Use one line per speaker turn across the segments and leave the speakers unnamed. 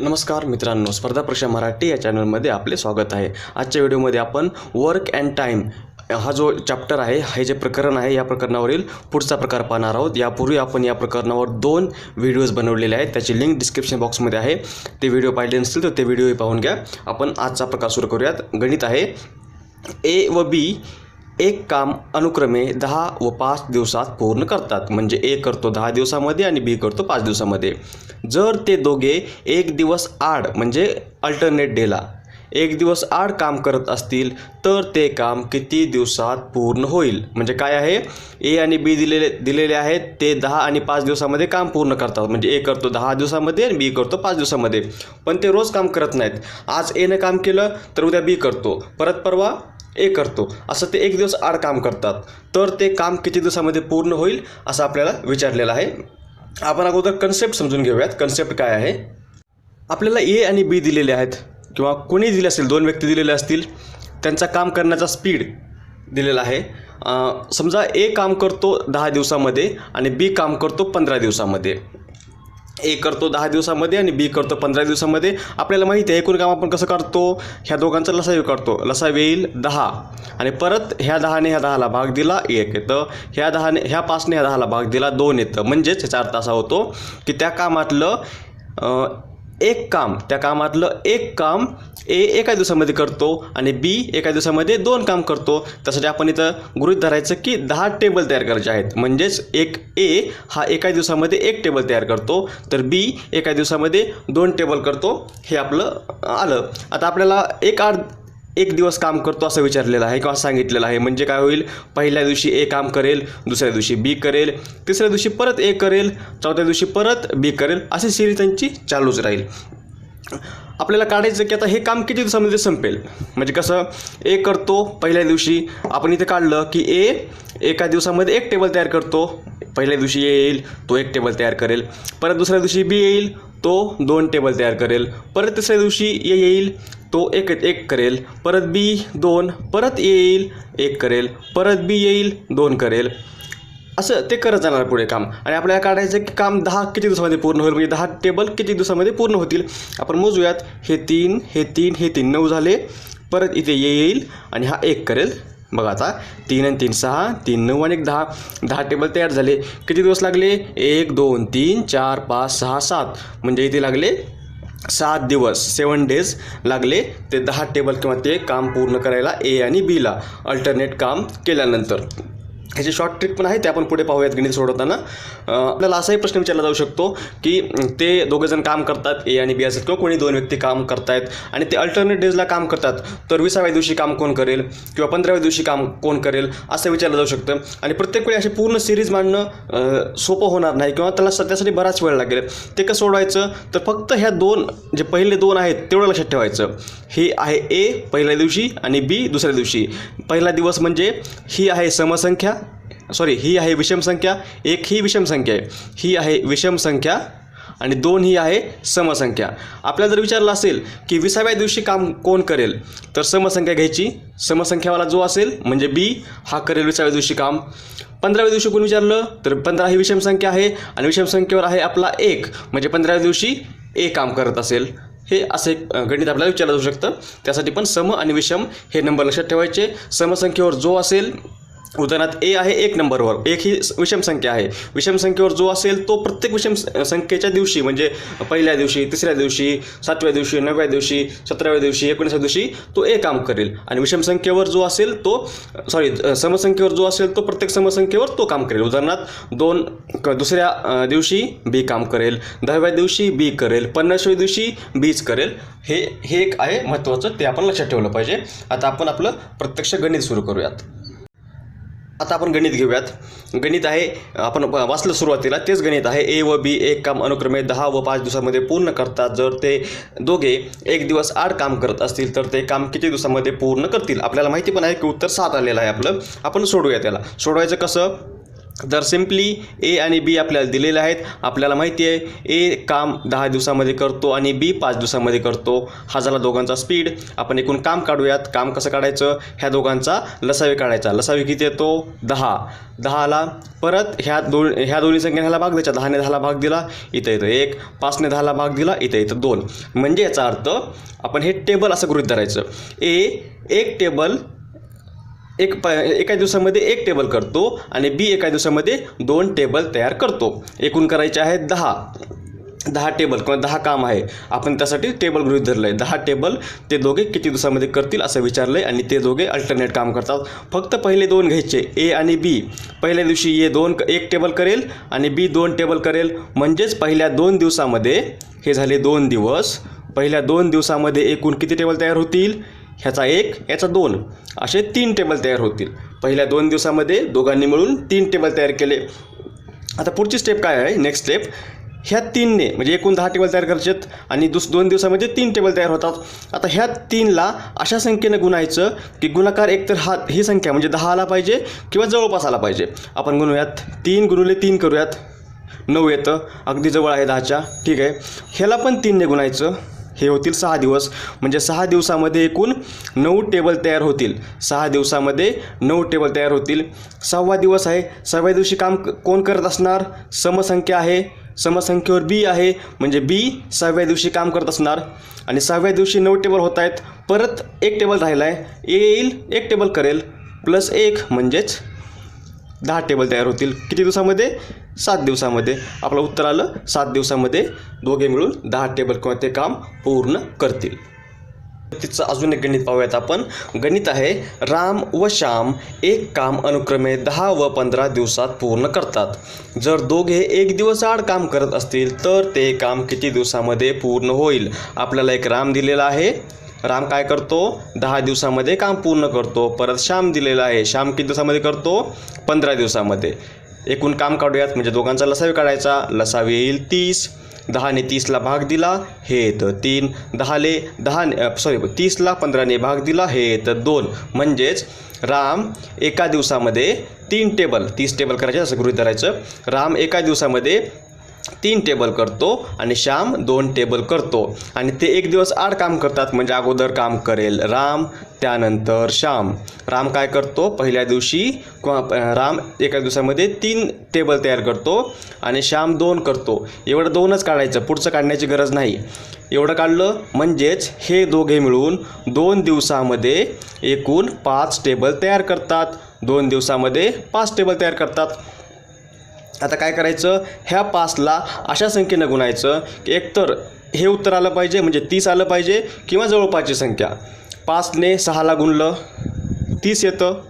नमस्कार मित्रांनो, स्पर्धा परीक्षा मराठी या चॅनलमध्ये आपले स्वागत आहे। आजच्या व्हिडिओमध्ये आपण वर्क अँड टाईम हा जो चॅप्टर आहे, हे जे प्रकरण आहे, या प्रकरणावरील पुढचा प्रकार पाहणार आहोत। यापूर्वी आपण या प्रकरणावर 2 व्हिडिओज बनवलेले आहेत, त्याची लिंक डिस्क्रिप्शन बॉक्समध्ये आहे। ते व्हिडिओ पाहिले नसतील तर ते व्हिडिओही पाहून घ्या। आपण आजचा प्रकार सुरू करूयात। गणित आहे ए व बी एक काम अनुक्रमे 10 व 5 दिवसात पूर्ण करतात। म्हणजे ए करतो 10 दिवसामध्ये आणि बी करतो 5 दिवसामध्ये। जर ते दोघे एक दिवस आड म्हणजे अल्टरनेट डेला एक दिवस आड काम करत असतील तर ते काम किती दिवसात पूर्ण होईल। म्हणजे काय आहे, ए आणि बी दिलेले आहेत, ते 10 आणि 5 दिवसामध्ये काम पूर्ण करतात। म्हणजे ए करतो 10 दिवसामध्ये आणि बी करतो 5 दिवसामध्ये। पण ते रोज काम करत नाहीत। आज एने काम केलं तर उद्या बी करतो, परत परवा ए करतो, असं ते एक दिवस आड काम करतात। तर ते काम किती दिवसामध्ये पूर्ण होईल असं आपल्याला विचारलेलं आहे। आपण अगोदर कन्सेप्ट समजून घेऊयात। कन्सेप्ट काय आहे, आपल्याला ए आणि बी दिलेले आहेत किंवा कोणी दिले असेल, 2 व्यक्ती दिलेले असतील, त्यांचा काम करण्याचा स्पीड दिलेला आहे। समजा ए काम करतो 10 दिवसामध्ये आणि बी काम करतो 15 दिवसामध्ये। ए करतो 10 दिवसामध्ये आणि बी करतो 15 दिवसामध्ये। आपल्याला माहिती आहे एकूण काम आपण कसं करतो, ह्या दोघांचा लसावी काढतो। लसावी येईल 10 आणि परत ह्या 10ने ह्या 10ला भाग दिला 1 येतं, ह्या 5ने ह्या 10ला भाग दिला 2 येतं। म्हणजेच ह्याचा अर्थ असा होतो की त्या कामातलं एक काम ए एका दिवसामध्ये करतो आणि बी एका दिवसामध्ये 2 काम करतो। त्यासाठी आपण इथं गृहीत धरायचं की 10 टेबल तयार करायचे आहेत। म्हणजेच एक ए हा एका दिवसामध्ये 1 टेबल तयार करतो, तर बी एका दिवसामध्ये 2 टेबल करतो। हे आपलं आलं। आता आपल्याला एक दिवस काम करतो असं विचारलेलं आहे किंवा सांगितलेलं आहे। म्हणजे काय होईल, पहिल्या दिवशी ए काम करेल, दुसऱ्या दिवशी बी करेल, तिसऱ्या दिवशी परत ए करेल, चौथ्या दिवशी परत बी करेल, अशी सिरीज त्यांची चालूच राहील। आपल्याला काढायचं की आता हे काम किती दिवसामध्ये संपेल। म्हणजे कसं, ए करतो पहिल्या दिवशी, आपण इथे काढलं की ए एका दिवसामध्ये 1 टेबल तयार करतो। पहिल्या दिवशी ए येईल, तो 1 टेबल तयार करेल, परत दुसऱ्या दिवशी बी येईल, तो 2 टेबल तयार करेल, परत तिसऱ्या दिवशी ए येईल, तो एक करेल, परत बी 2, परत ए येईल 1 करेल, परत बी येईल 2 करेल, असं ते करत जाणार पुढे काम। आणि आपल्याला काढायचं की काम 10 किती दिवसामध्ये पूर्ण होईल, म्हणजे 10 टेबल किती दिवसामध्ये पूर्ण होतील। आपण मोजूयात, हे 3 हे 3 हे 3 9 झाले, परत इथे ए येईल आणि हा 1 करेल। बघा आता 3 आणि 3 6, 3 9 आणि 1 10 टेबल तयार झाले। किती दिवस लागले, 1 2 3 4 5 6 7, म्हणजे इथे लागले 7 दिवस, 7 डेज लागले ते 10 टेबल किंवा ते काम पूर्ण करायला ए आणि बीला अल्टरनेट काम केल्यानंतर। ह्याची शॉर्ट ट्रिक पण आहे, ते आपण पुढे पाहूयात गणित सोडवताना। आपल्याला असाही प्रश्न विचारला जाऊ शकतो की ते दोघेजण काम करतात, ए आणि बी असतात किंवा कोणी 2 व्यक्ती काम करतायत आणि ते अल्टरनेट डेजला काम करतात, तर 20व्या दिवशी काम कोण करेल किंवा 15व्या दिवशी काम कोण करेल असं विचारलं जाऊ शकतं। आणि प्रत्येक वेळी अशी पूर्ण सिरीज मांडणं सोपं होणार नाही किंवा त्यासाठी बराच वेळ लागेल। ते कसं सोडवायचं, तर फक्त ह्या 2 जे पहिले 2 आहेत तेवढं लक्षात ठेवायचं। हे आहे ए पहिल्या दिवशी आणि बी दुसऱ्या दिवशी। पहिला दिवस म्हणजे ही आहे समसंख्या, ही आहे विषम संख्या, 1 ही विषम संख्या आहे, ही आहे विषम संख्या आणि 2 ही आहे समसंख्या। आपल्याला जर विचारलं असेल की 20व्या दिवशी काम कोण करेल, तर समसंख्या घ्यायची, समसंख्यावाला जो असेल म्हणजे बी हा करेल 20व्या दिवशी काम। 15व्या दिवशी कोण विचारलं, तर 15 ही विषम संख्या आहे आणि विषम संख्येवर आहे आपला 1, म्हणजे 15व्या दिवशी ए काम करत असेल। हे असे गणित आपल्याला विचारलं जाऊ शकतं। त्यासाठी पण सम आणि विषम हे नंबर लक्षात ठेवायचे। समसंख्येवर जो असेल, उदाहरणार्थ ए आहे 1 नंबरवर, 1 ही विषम संख्या आहे, विषम संख्येवर जो असेल तो प्रत्येक विषम संख्येच्या दिवशी म्हणजे पहिल्या दिवशी, तिसऱ्या दिवशी, 7व्या दिवशी, 9व्या दिवशी, 17व्या दिवशी, 19व्या दिवशी तो ए काम करेल। आणि विषम संख्येवर जो असेल तो समसंख्येवर जो असेल तो प्रत्येक समसंख्येवर तो काम करेल। उदाहरणार्थ दुसऱ्या दिवशी बी काम करेल, 10व्या दिवशी बी करेल, 50व्या दिवशी बीच करेल। हे एक आहे महत्त्वाचं, ते आपण लक्षात ठेवलं पाहिजे। आता आपण आपलं प्रत्यक्ष गणित सुरू करूयात। आता आपण गणित घेऊयात। गणित आहे, आपण वाचलं सुरुवातीला, तेच गणित आहे। ए व बी एक काम अनुक्रमे 10 व 5 दिवसामध्ये पूर्ण करतात। जर ते दोघे एक दिवस आड काम करत असतील तर ते काम किती दिवसामध्ये पूर्ण करतील। आपल्याला माहिती पण आहे की उत्तर 7 आलेलं आहे आपलं। आपण सोडूया त्याला। सोडवायचं कसं, तर सिम्पली ए आणि बी आपल्याला दिलेले आहेत. आपल्याला माहिती आहे ए काम 10 दिवसामध्ये करतो आणि बी 5 दिवसामध्ये करतो. हा झाला दोघांचा स्पीड. आपण एकूण काम काढूयात. काम कसं काढायचं? ह्या दोघांचा लसावी काढायचा. लसावी किती येतो? 10. 10ला परत ह्या दोन्ही संख्येने ह्याला भाग द्यायचा. 10ने 10ला भाग दिला, इथं येतं 1. 5ने 10ला भाग दिला, इथं येतं 2. म्हणजे याचा अर्थ आपण हे टेबल असं गृहीत धरायचं. एक टेबल एका दिवसामध्ये एक टेबल करतो आणि बी एका दिवसामध्ये 2 टेबल तयार करतो. एकूण करायचे आहेत 10 टेबल किंवा 10 काम आहे. आपण त्यासाठी टेबल गृहीत धरलं आहे. 10 टेबल ते दोघे किती दिवसामध्ये करतील असं विचारलं आहे आणि ते दोघे अल्टरनेट काम करतात. फक्त पहिले 2 घ्यायचे, ए आणि बी. पहिल्या दिवशी ए 1 टेबल करेल आणि बी 2 टेबल करेल. म्हणजेच पहिल्या 2 दिवसामध्ये हे झाले 2 दिवस. पहिल्या 2 दिवसामध्ये एकूण किती टेबल तयार होतील? ह्याचा 1, याचा 2, असे 3 टेबल तयार होतील. पहिल्या 2 दिवसामध्ये दोघांनी मिळून 3 टेबल तयार केले. आता पुढची स्टेप काय आहे? नेक्स्ट स्टेप, ह्या 3ने म्हणजे एकूण 10 टेबल तयार करायचे आहेत आणि 2 दिवसामध्ये 3 टेबल तयार होतात. आता ह्या 3ला अशा संख्येनं गुणायचं की गुणाकार एकतर ही संख्या म्हणजे 10 आला पाहिजे किंवा जवळपास आला पाहिजे. आपण गुणूयात. 3 गुणिले 3 करूयात, 9 येतं. अगदी जवळ आहे 10च्या. ठीक आहे. ह्याला पण 3ने गुणायचं. हे होतील 6 दिवस. म्हणजे 6 दिवसामध्ये एकूण 9 टेबल तयार होतील. 6 दिवसामध्ये 9 टेबल तयार होतील. 6वा दिवस आहे. 6व्या दिवशी काम कोण करत असणार? समसंख्या आहे. समसंख्येवर बी आहे. म्हणजे बी 6व्या दिवशी काम करत असणार. आणि 6व्या दिवशी 9 टेबल होत आहेत. परत 1 टेबल राहिला आहे. ए येईल, 1 टेबल करेल, प्लस 1 म्हणजेच 10 टेबल तयार होतील. किती दिवसामध्ये? 7 दिवसामध्ये. आपलं उत्तर आलं 7 दिवसामध्ये दोघे मिळून 10 टेबल किंवा ते काम पूर्ण करतील. तिचं अजून एक गणित पाहूयात आपण. गणित आहे, राम व श्याम एक काम अनुक्रमे 10 व 15 दिवसात पूर्ण करतात. जर दोघे 1 दिवस आड काम करत असतील तर ते काम किती दिवसामध्ये पूर्ण होईल? आपल्याला एक राम दिलेला आहे. राम काय करतो? 10 दिवसामध्ये काम पूर्ण करतो. परत श्याम दिलेला आहे. श्याम किती दिवसामध्ये करतो? 15 दिवसामध्ये. एकूण काम काढूयात. म्हणजे दोघांचा लसावी काढायचा. लसावी येईल 30. 10ने 30ला भाग दिला, हे येतं 3. 30ला 15ने भाग दिला, हे येतं 2. म्हणजेच राम एका दिवसामध्ये 3 टेबल, 30 टेबल करायचे असं गृहीत धरायचं. राम एका दिवसामध्ये 3 टेबल करतो आणि श्याम 2 टेबल करतो. आणि ते 1 दिवस आड काम करतात. म्हणजे अगोदर काम करेल राम, त्यानंतर श्याम. राम काय करतो? पहिल्या दिवशी राम एका दिवसामध्ये 3 टेबल तयार करतो आणि श्याम 2 करतो. एवढं 2च काढायचं, पुढचं काढण्याची गरज नाही. एवढं काढलं म्हणजेच हे दोघे मिळून 2 दिवसामध्ये एकूण 5 टेबल तयार करतात. 2 दिवसामध्ये 5 टेबल तयार करतात. आता काय करायचं? ह्या 5ला अशा संख्येनं गुणायचं की एकतर हे उत्तर आलं पाहिजे म्हणजे 30 आलं पाहिजे किंवा जवळपासची संख्या. 5ने 6ला गुणलं 30 येतं.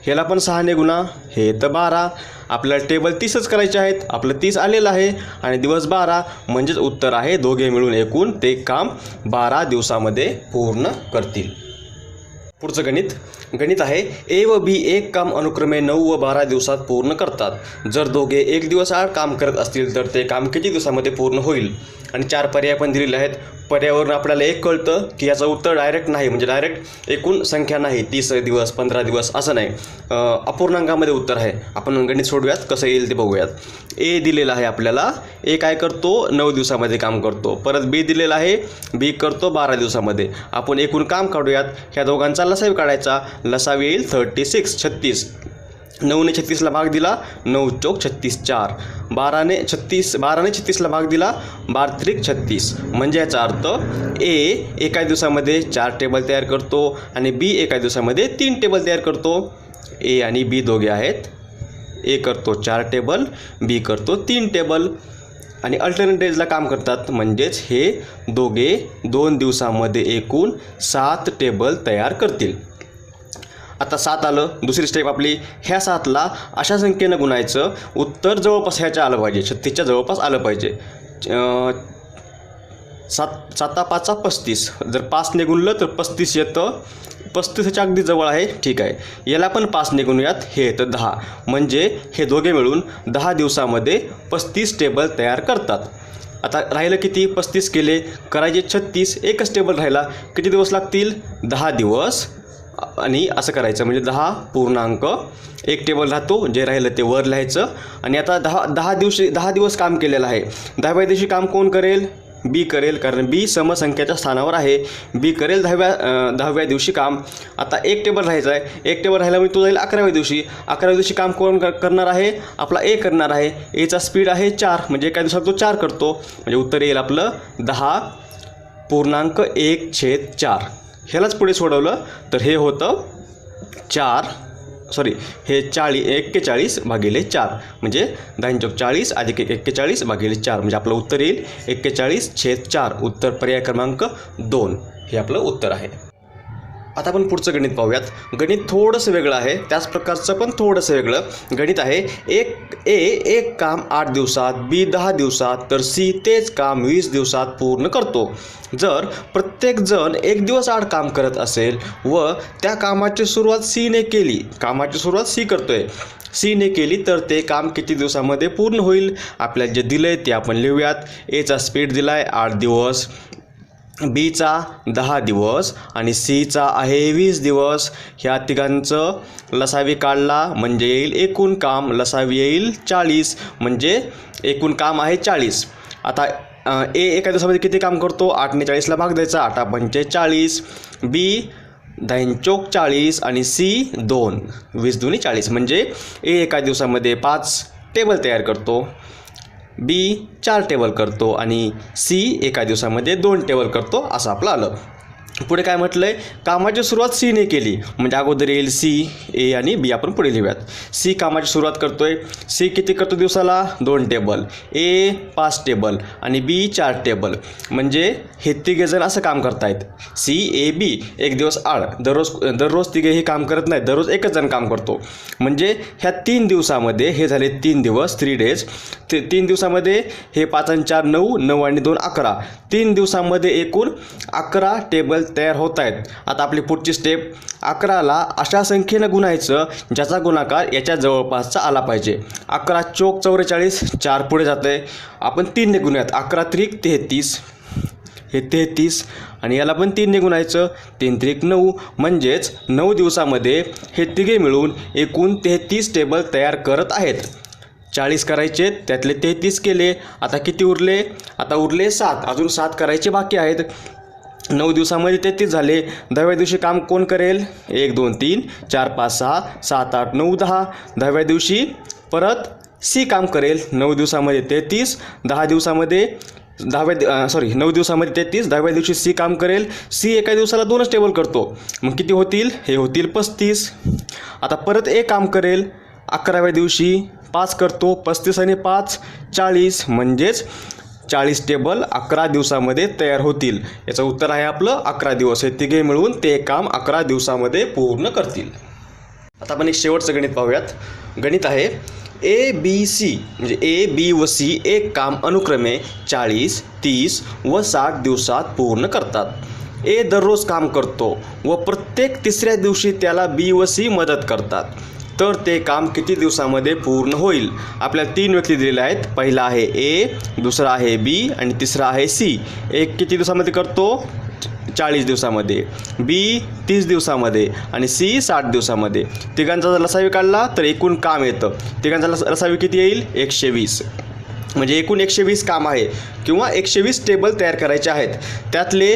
ह्याला पण 6ने गुणा, हे येतं 12. आपल्याला टेबल 30च करायचे आहेत. आपलं 30 आलेलं आहे आणि दिवस 12. म्हणजेच उत्तर आहे दोघे मिळून एकूण ते काम 12 दिवसामध्ये पूर्ण करतील. पुढचं गणित आहे, ए व बी एक काम अनुक्रमे 9 व 12 दिवसात पूर्ण करतात. जर दोघे 1 दिवस आड काम करत असतील तर ते काम किती दिवसामध्ये पूर्ण होईल? आणि 4 पर्याय पण दिलेले आहेत. पर्यायावरून आपल्याला एक कळतं की याचं उत्तर डायरेक्ट नाही, म्हणजे डायरेक्ट एकूण संख्या नाही, 30 दिवस 15 दिवस असं नाही, अपूर्णांकामध्ये उत्तर आहे. आपण गणित सोडूयात, कसं येईल ते बघूयात. ए दिलेला आहे आपल्याला. ए काय करतो? 9 दिवसामध्ये काम करतो. परत बी दिलेला आहे. बी करतो 12 दिवसामध्ये. आपण एकूण काम काढूयात. ह्या दोघांचा लसावी काढायचा. लसावी येईल 36. 9ने 36ला भाग दिला, 9 चौक 36, 4. 12ने 36ला भाग दिला, 12 त्रिक 36. म्हणजे याचा अर्थ ए एका दिवसामध्ये 4 टेबल तयार करतो आणि बी एका दिवसामध्ये 3 टेबल तयार करतो. ए आणि बी दोघे आहेत. ए करतो 4 टेबल, बी करतो 3 टेबल आणि अल्टरनेट डेजला काम करतात. म्हणजेच हे दोघे 2 दिवसामध्ये एकूण 7 टेबल तयार करतील. आता 7 आलं. दुसरी स्टेप आपली, ह्या 7ला अशा संख्येनं गुणायचं, उत्तर जवळपास ह्याच्या आलं पाहिजे, 36च्या जवळपास आलं पाहिजे. 7 5 35. जर 5ने गुणलं तर 35 येतं. 35 ह्याच्या अगदी जवळ आहे. ठीक आहे. याला पण 5ने गुणूयात, हे येतं 10. म्हणजे हे दोघे मिळून 10 दिवसामध्ये 35 टेबल तयार करतात. आता राहिलं किती? 35 केले, करायचे 36. एकच टेबल राहिला. किती दिवस लागतील? 10 दिवस आणि असं करायचं. म्हणजे 10.1 टेबल राहतो, जे राहिलं ते वर लिहायचं. आणि आता 10 दिवस काम केलेलं आहे. 10व्या दिवशी काम कोण करेल? बी करेल, कारण बी समसंख्याच्या स्थानावर आहे. बी करेल 10व्या दिवशी काम. आता 1 टेबल राहायचं आहे. 1 टेबल राहिल्यामुळे तो जाईल 11व्या दिवशी. 11व्या दिवशी काम कोण करणार आहे? आपला ए करणार आहे. एचा स्पीड आहे 4, म्हणजे एका दिवसात तो 4 करतो. म्हणजे उत्तर येईल आपलं 10.1/4. ह्यालाच पुढे सोडवलं तर हे होतं 41/4, म्हणजे 10⁻40 अधिक 41/4, म्हणजे आपलं उत्तर येईल 41/4. उत्तर पर्याय क्रमांक 2 हे आपलं उत्तर आहे. आता आपण पुढचं गणित पाहूयात. गणित थोडंसं वेगळं आहे, त्याच प्रकारचं पण थोडंसं वेगळं गणित आहे. एक काम 8 दिवसात, बी 10 दिवसात, तर सी तेच काम 20 दिवसात पूर्ण करतो. जर प्रत्येक जण 1 दिवस आड काम करत असेल व त्या कामाची सुरुवात सीने केली, कामाची सुरुवात सी करतोय, सीने केली, तर ते काम किती दिवसामध्ये पूर्ण होईल? आपल्याला जे दिलं आहे ते आपण लिहूयात. एचा स्पीड दिला आहे 8 दिवस, बीचा 10 दिवस आणि सीचा आहे 20 दिवस. ह्या तिघांचं लसावी काढला म्हणजे येईल एकूण काम. लसावी येईल 40, म्हणजे एकूण काम आहे 40. आता ए एका दिवसामध्ये किती काम करतो? 8ने 40ला भाग द्यायचा, 8×5 = 40. बी 10×4 आणि सी 2, 20×2 = 40. म्हणजे ए एका दिवसामध्ये 5 टेबल तयार करतो, बी 4 टेबल करतो आणि सी एका दिवसामध्ये 2 टेबल करतो, असं आपलं आलं. पुढे काय म्हटलं आहे? कामाची सुरुवात सीने केली, म्हणजे अगोदर येईल सी, ए आणि बी आपण पुढे लिहूयात. सी कामाची सुरुवात करतोय. सी किती करतो दिवसाला? 2 टेबल. ए 5 टेबल आणि बी 4 टेबल. म्हणजे हे तिघे जण असं काम करतायत, सी, ए, बी. एक दिवस आड. दररोज तिघे हे काम करत नाहीत, दररोज एकच जण काम करतो. म्हणजे ह्या 3 दिवसामध्ये हे झाले 3 दिवस, 3 डेज. 3 दिवसामध्ये हे 5 आणि 4 9, 9 आणि 2 11. 3 दिवसामध्ये एकूण 11 टेबल तयार होत आहेत. आता आपली पुढची स्टेप, 11ला अशा संख्येनं गुणायचं ज्याचा गुणाकार याच्या जवळपासचा आला पाहिजे. 11 चोक 44, 4 पुढे जातं आहे. आपण 3ने गुणूयात. 11 त्रिक 33, हे 33 आणि याला पण 3ने गुणायचं, 3 त्रिक 9, म्हणजेच 9 दिवसामध्ये हे तिघे मिळून एकूण 33 टेबल तयार करत आहेत. 40 करायचे, त्यातले 33 केले. आता किती उरले? आता उरले 7. अजून 7 करायचे बाकी आहेत. 9 दिवसामध्ये 33 झाले. 10व्या दिवशी काम कोण करेल? 1 2 3 4 5 6 7 8 9 10. 10व्या दिवशी परत सी काम करेल. 9 दिवसामध्ये 33, 9 दिवसामध्ये 33, 10व्या दिवशी सी काम करेल. सी एका दिवसाला 2च टेबल करतो, मग किती होतील? हे होतील 35. आता परत ए काम करेल. 11व्या दिवशी 5 करतो, 35 आणि 5 40, म्हणजेच 40 टेबल 11 दिवसामध्ये तयार होतील. याचं उत्तर आहे आपलं 11 दिवस. हे तिघे मिळून ते काम 11 दिवसामध्ये पूर्ण करतील. आता आपण एक शेवटचं गणित पाहूयात. गणित आहे ए बी सी, म्हणजे ए बी व सी एक काम अनुक्रमे 40, 30 व 60 दिवसात पूर्ण करतात. ए दररोज काम करतो व प्रत्येक तिसऱ्या दिवशी त्याला बी व सी मदत करतात, तर ते काम किती दिवसामध्ये पूर्ण होईल? आपल्याला 3 व्यक्ती दिलेल्या आहेत. पहिला आहे ए, दुसरा आहे बी आणि तिसरा आहे सी. एक किती दिवसामध्ये करतो? 40 दिवसामध्ये, बी 30 दिवसामध्ये आणि सी 60 दिवसामध्ये. तिघांचा जर लसावी काढला तर एकूण काम येतं. तिघांचा लसावी किती येईल? 120. म्हणजे एकूण 120 काम आहे किंवा 120 टेबल तयार करायचे आहेत. त्यातले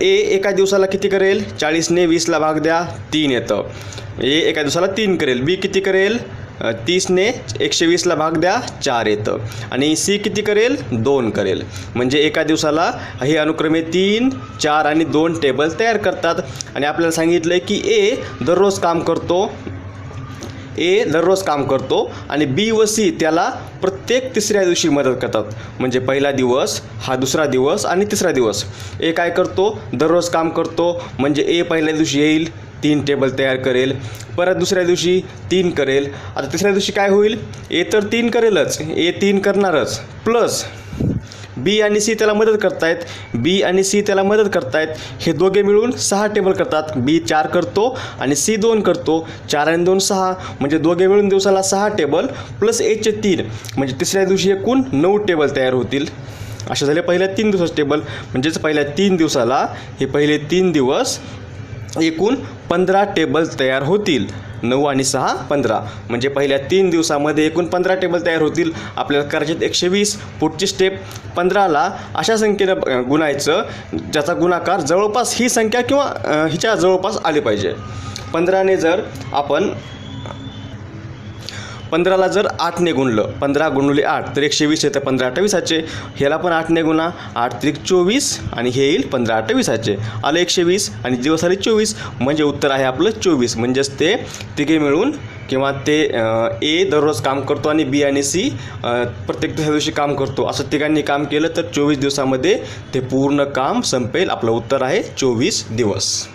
ए एका दिवसाला किती करेल? 40ने 20ला भाग द्या, 3 येतं. ए एका दिवसाला 3 करेल. बी किती करेल? 30ने 120ला भाग द्या, 4 येतं. आणि सी किती करेल? 2 करेल. म्हणजे एका दिवसाला हे अनुक्रमे 3, 4 आणि 2 टेबल तयार करतात. आणि आपल्याला सांगितलं आहे की ए दररोज काम करतो आणि बी व सी त्याला प्रत्येक तिसऱ्या दिवशी मदत करतात. म्हणजे पहिला दिवस, हा दुसरा दिवस आणि तिसरा दिवस. ए काय करतो? दररोज काम करतो, म्हणजे ए पहिल्या दिवशी येईल, 3 टेबल तयार करेल. परत दुसऱ्या दिवशी 3 करेल. आता तिसऱ्या दिवशी काय होईल? ए तर 3 करेलच, ए 3 करणारच, प्लस बी आणि सी त्याला मदत करतायत. हे दोघे मिळून 6 टेबल करतात. बी 4 करतो आणि सी 2 करतो. 4 आणि 2 6, म्हणजे दोघे मिळून दिवसाला 6 टेबल प्लस एचे 3, म्हणजे तिसऱ्या दिवशी एकूण 9 टेबल तयार होतील. असे झाले पहिल्या 3 दिवसाचे टेबल. म्हणजेच पहिल्या 3 दिवसाला हे पहिले 3 दिवस एकूण 15 टेबल तयार होतील. 9 आणि 6 15 म्हणजे पहिल्या 3 दिवसामध्ये एकूण 15 टेबल तयार होतील. आपल्याला करायचे 120. पुढची स्टेप 15ला अशा संख्येनं गुणायचं ज्याचा गुणाकार जवळपास ही संख्या किंवा हिच्या जवळपास आली पाहिजे. 15ने जर आपण 15ला जर 8ने गुणलं, 15 गुणुले 8 तर 120 येतं. 15 28चे. ह्याला पण 8ने गुणा, 8 त्रिक 24 आणि हे येईल 15 28चे. आलं 120 आणि दिवस आले 24 म्हणजे उत्तर आहे आपलं 24. म्हणजेच ते तिघे मिळून किंवा ते ए दररोज काम करतो आणि बी आणि सी प्रत्येक दुसऱ्या दिवशी काम करतो असं तिघांनी काम केलं तर 24 दिवसामध्ये ते पूर्ण काम संपेल. आपलं उत्तर आहे 24 दिवस.